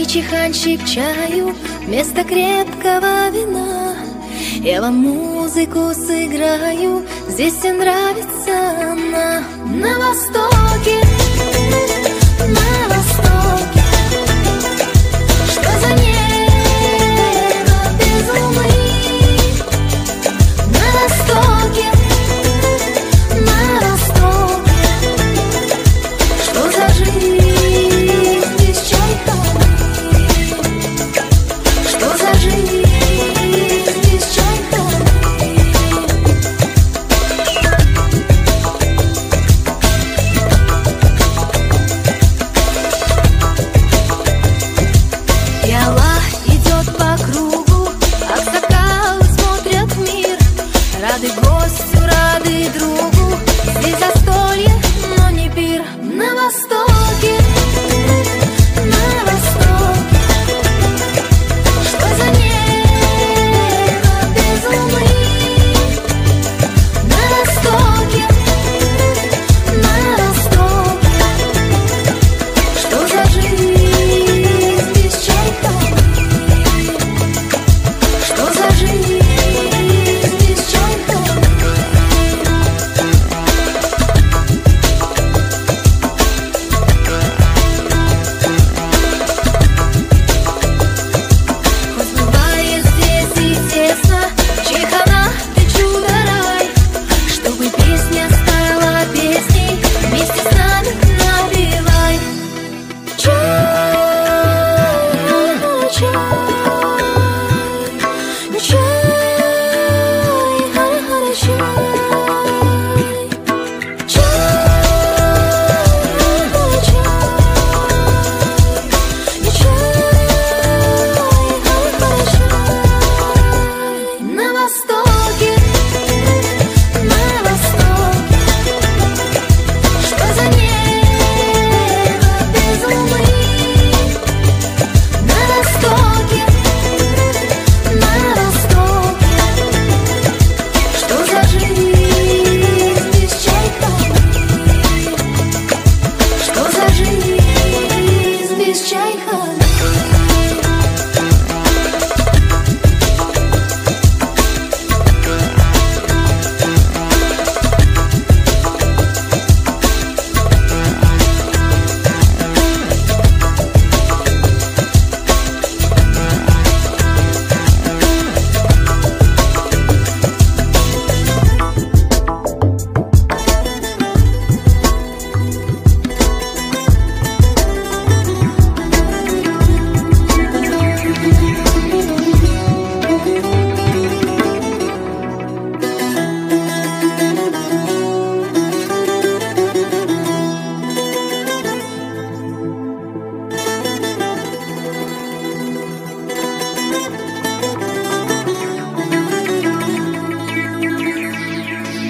чайханчик чаю вместо крепкого вина. Я вам музыку сыграю, здесь всем нравится она. На востоке, на востоке, что за небо без луны? На востоке, на востоке, что за жизнь без чайханы? Что за жизнь без чайханы? Пиала идет по кругу, аксакалы смотрят в мир. Рады гостю, рады другу, здесь застолье, но не пир. На востоке, на востоке, что за небо без луны? На востоке, что за жизнь без чайханы? Что за жизнь без чайханы? Хоть бывает здесь и тесно, чайхана, ты чудо-рай, чтобы песня стала песней, вместе с нами напевай. Чай, чай, чай, хара-хара чай. На востоке, что за небо без луны? На востоке, что за жизнь без чайханы? Что за жизнь без чайханы?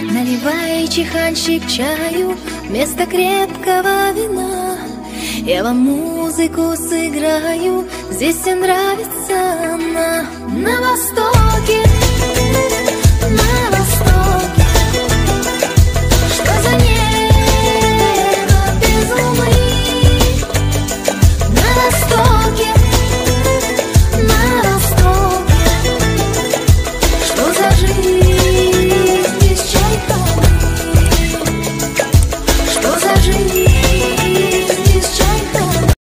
Наливай, чайханчик чаю вместо крепкого вина. Я вам музыку сыграю, здесь всем нравится она. На востоке,